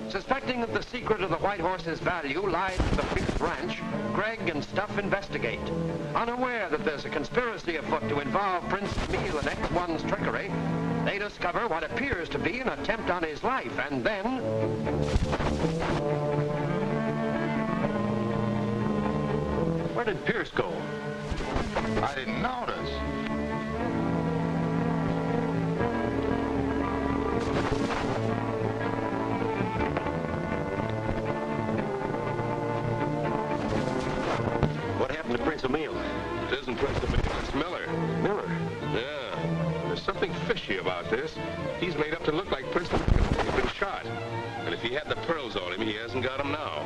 Suspecting that the secret of the White Horse's value lies at the Fifth Ranch, Greg and Stuff investigate. Unaware that there's a conspiracy afoot to involve Prince Emil and X1's trickery, they discover what appears to be an attempt on his life, and then... Where did Pierce go? I didn't notice. What happened to Prince Emil? It isn't Prince Emil, it's Miller. Miller? Yeah. There's something fishy about this. He's made up to look like Prince Emil. He's been shot. And if he had the pearls on him, he hasn't got them now.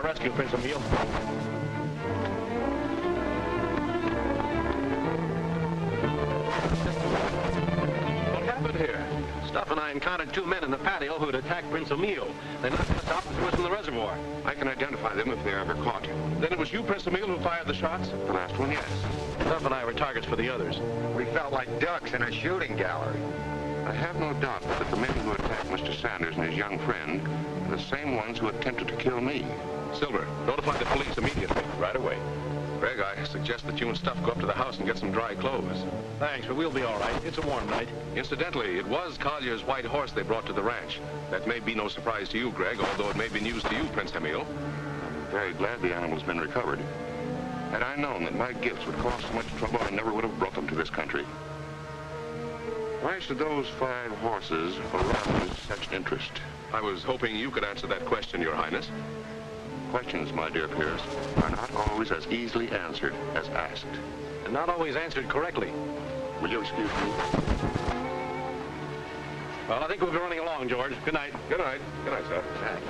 Rescue, Prince Emil. What happened here? Stuff and I encountered two men in the patio who had attacked Prince Emil. They knocked us out and threw us in the reservoir. I can identify them if they're ever caught. Then it was you, Prince Emil, who fired the shots? The last one, yes. Stuff and I were targets for the others. We felt like ducks in a shooting gallery. I have no doubt that the men who attacked Mr. Sanders and his young friend are the same ones who attempted to kill me. Silver, notify the police immediately. Right away. Greg, I suggest that you and Stuff go up to the house and get some dry clothes. Thanks, but we'll be all right. It's a warm night. Incidentally, it was Collier's white horse they brought to the ranch. That may be no surprise to you, Greg, although it may be news to you, Prince Emil. I'm very glad the animal's been recovered. Had I known that my gifts would cause so much trouble, I never would have brought them to this country. Why should those 5 horses arouse such interest? I was hoping you could answer that question, Your Highness. Questions, my dear Pierce, are not always as easily answered as asked. And not always answered correctly. Will you excuse me? Well, I think we'll be running along, George. Good night. Good night. Good night, sir. Thanks.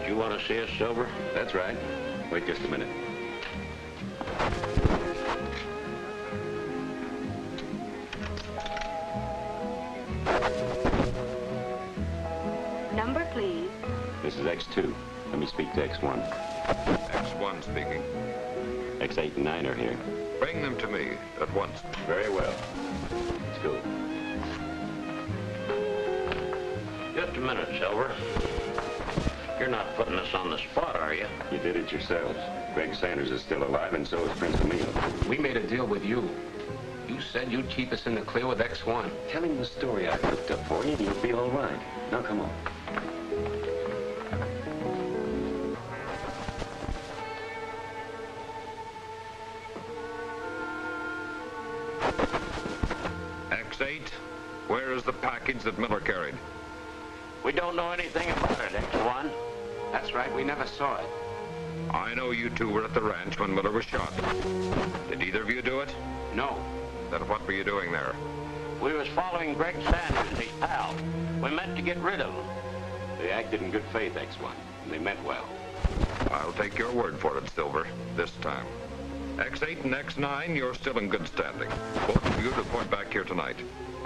Did you want to see us, Silver? That's right. Wait just a minute. Number, please. This is X2. Let me speak to X1. X1 speaking. X8 and 9 are here. Bring them to me at once. Very well. Let's go. Just a minute, Silver. You're not putting us on the spot, are you? You did it yourselves. Greg Sanders is still alive, and so is Prince Emil. We made a deal with you. You said you'd keep us in the clear with X1. Tell him the story I cooked up for you, and you'll feel all right. Now, come on. X8, where is the package that Miller carried? We don't know anything about it, X1. That's right, we never saw it. I know you two were at the ranch when Miller was shot. Did either of you do it? No. Then what were you doing there? We was following Greg Sanders, his pal. We meant to get rid of him. They acted in good faith, X1, and they meant well. I'll take your word for it, Silver, this time. X8 and X9, you're still in good standing. Both of you report back here tonight.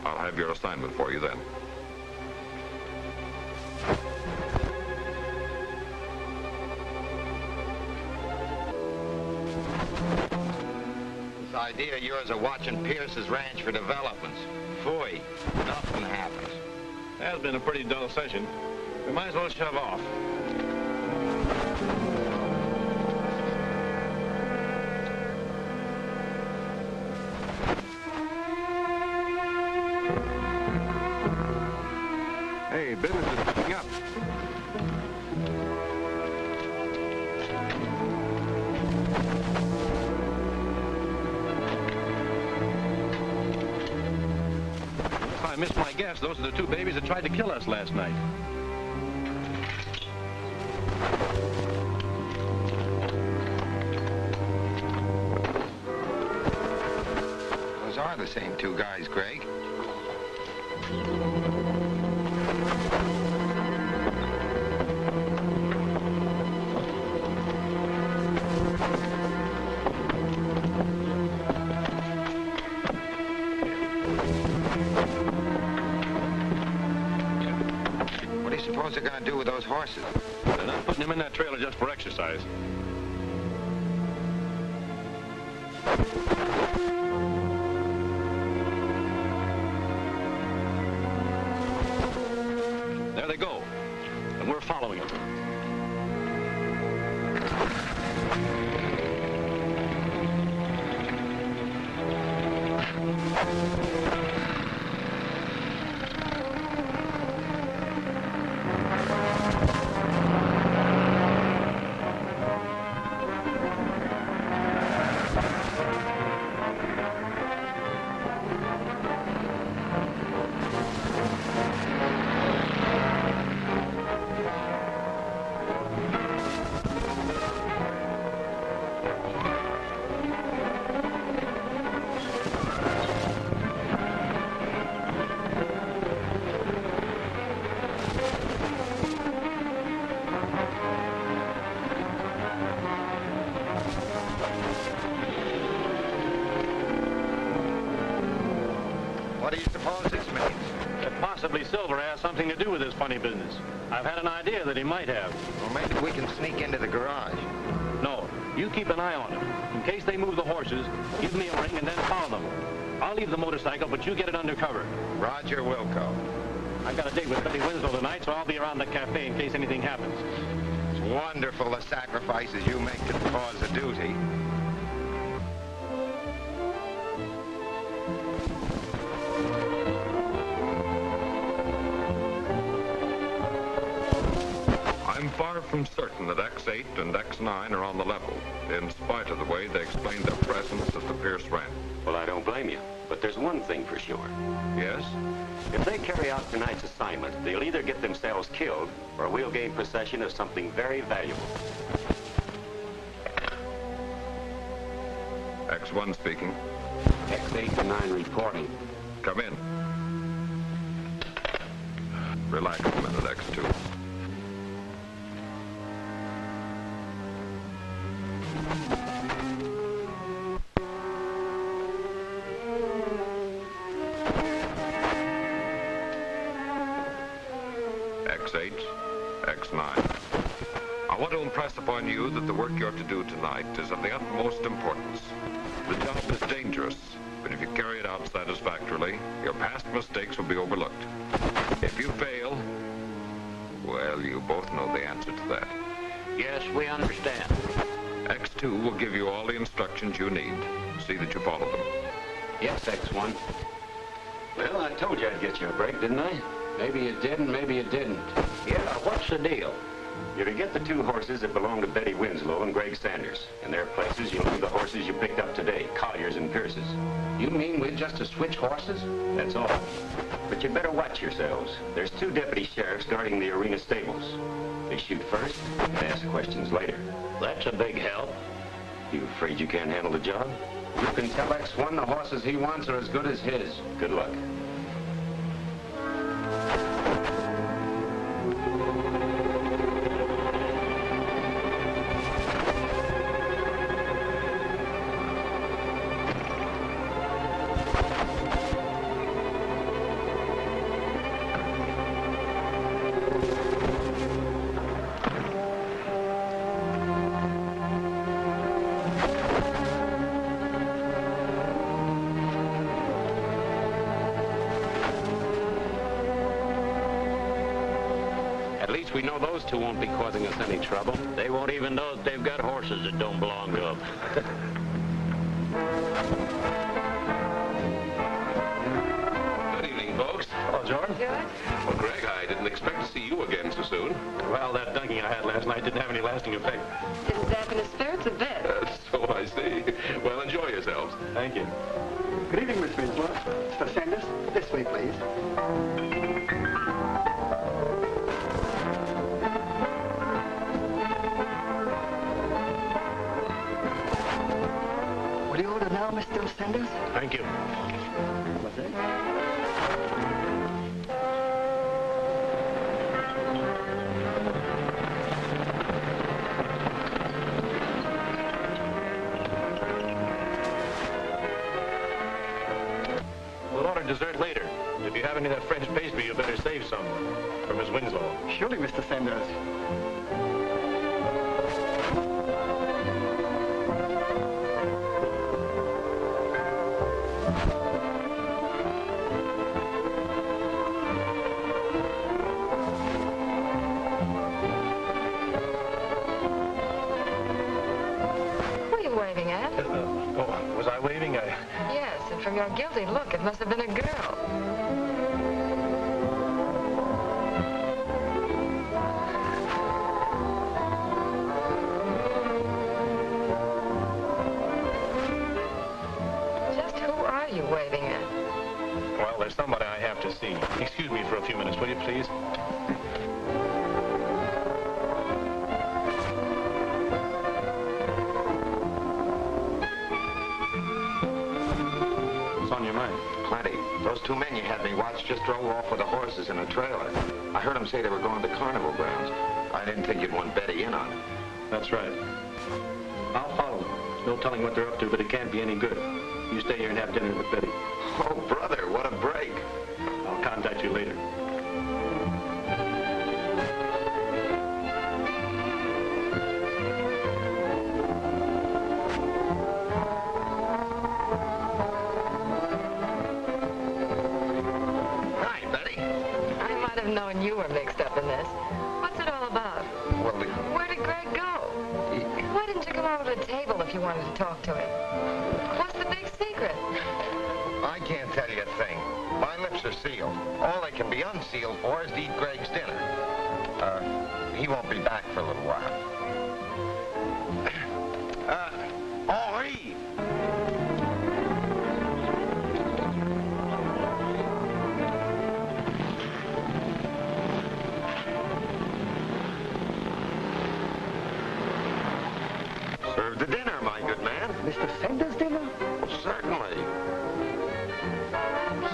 I'll have your assignment for you then. This idea of yours of watching Pierce's ranch for developments. Phooey. Nothing happens. That's been a pretty dull session. We might as well shove off. Hey, business is picking up. If I missed my guess, those are the two babies that tried to kill us last night. Those are the same two guys, Greg. What do you suppose they're going to do with those horses? They're not putting them in that trailer just for exercise. There they go, and we're following them. What do you suppose this means? That possibly Silver has something to do with this funny business. I've had an idea that he might have. Well, maybe we can sneak into the garage. No, you keep an eye on them. In case they move the horses, give me a ring and then follow them. I'll leave the motorcycle, but you get it under cover. Roger Wilco. I've got a date with Betty Winslow tonight, so I'll be around the cafe in case anything happens. It's wonderful the sacrifices you make to the cause of duty. I'm far from certain that X8 and X9 are on the level, in spite of the way they explained their presence at the Pierce Ranch. Well, I don't blame you. But there's one thing for sure. Yes? If they carry out tonight's assignment, they'll either get themselves killed, or we'll gain possession of something very valuable. X1 speaking. X8 and 9 reporting. Come in. Relax a minute, X2. X8, X9. I want to impress upon you that the work you're to do tonight is of the utmost importance. The job is dangerous, but if you carry it out satisfactorily, your past mistakes will be overlooked. If you fail, well, you both know the answer to that. Yes, we understand. X2 will give you all the instructions you need. See that you follow them. Yes, X1. Well, I told you I'd get you a break, didn't I? Maybe you did and maybe you didn't. Yeah, what's the deal? You're to get the two horses that belong to Betty Winslow and Greg Sanders. In their places, you'll leave the horses you picked up today, Collier's and Pierce's. You mean we're just to switch horses? That's all. But you'd better watch yourselves. There's two deputy sheriffs guarding the arena stables. They shoot first and ask questions later. That's a big help. You afraid you can't handle the job? You can tell X1 the horses he wants are as good as his. Good luck. At least we know those two won't be causing us any trouble. They won't even know that they've got horses that don't belong to them. Good evening, folks. Hello, Jordan. Good. Well, Greg, I didn't expect to see you again so soon. Well, that dunking I had last night didn't have any lasting effect. Didn't dampen his spirits a bit. So I see. Well, enjoy yourselves. Thank you. Good evening, Miss Winslow. Mr. Sanders, this way, please. Will you order now, Mr. Sanders? Thank you. What's that? We'll order dessert later. If you have any of that French pastry, you better save some for Miss Winslow. Surely, Mr. Sanders. Who are you waving at? Oh, was I waving? Yes, and from your guilty look, it must have been a girl. Just who are you waving at? Well, there's somebody I have to see. Excuse me for a few minutes, will you, please? What's on your mind? Plenty. Those two men you had me watch just drove off with the horses in a trailer. I heard them say they were going to carnival grounds. I didn't think you'd want Betty in on it. That's right. I'll follow them. There's no telling what they're up to, but it can't be any good. You stay here and have dinner with Betty. Oh, brother, what a break. I'll contact you later. Hi, Betty. I might have known you were mixed up in this. What's it all about? Well, Where did Greg go? Why didn't you come over to the table if you wanted to talk to him? What's the big secret? I can't tell you a thing. My lips are sealed. All they can be unsealed for is to eat Greg's dinner. He won't be back for a little while. Henri! Serve the dinner, my good man. Mr. Sanders' dinner? Certainly.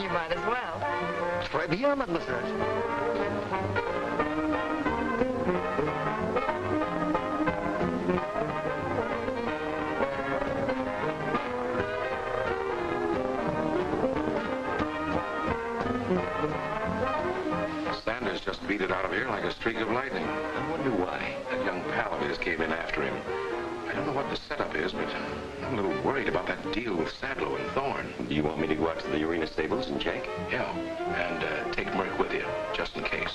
You might as well. Très bien, mademoiselle. Sanders just beat it out of here like a streak of lightning. I wonder why. That young pal of his came in after him. I don't know what the setup is, but I'm a little worried about that deal with Sadlow and Thorne. Do you want me to go out to the arena stables and check? Yeah, and take Merc with you, just in case.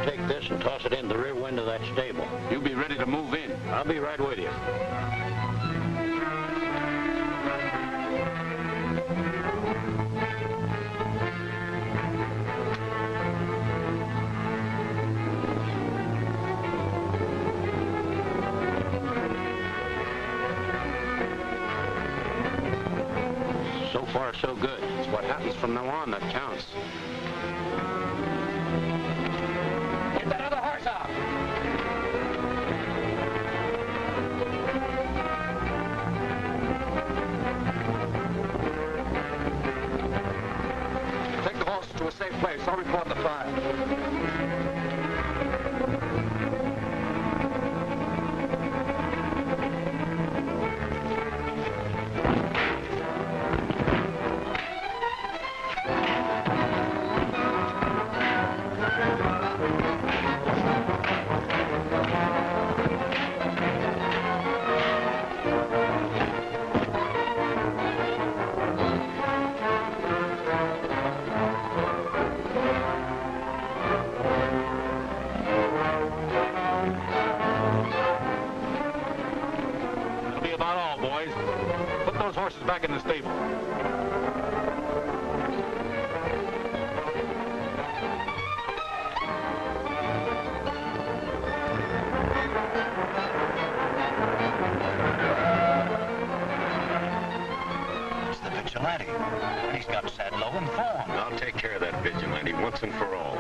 Take this and toss it in the rear window of that stable. You be ready to move in. I'll be right with you. So far, so good. It's what happens from now on that counts. Get that other horse out! Take the horse to a safe place. I'll report the fire. That'll be about all, boys. Put those horses back in the stable. It's the Vigilante. And he's got Sadlo and Fawn. I'll take care of that Vigilante once and for all.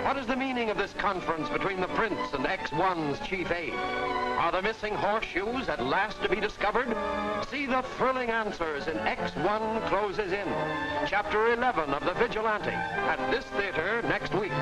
What is the meaning of this conference between the Prince and X1's chief aide? Are the missing horseshoes at last to be discovered? See the thrilling answers in X1 Closes In, Chapter 11 of The Vigilante, at this theater next week.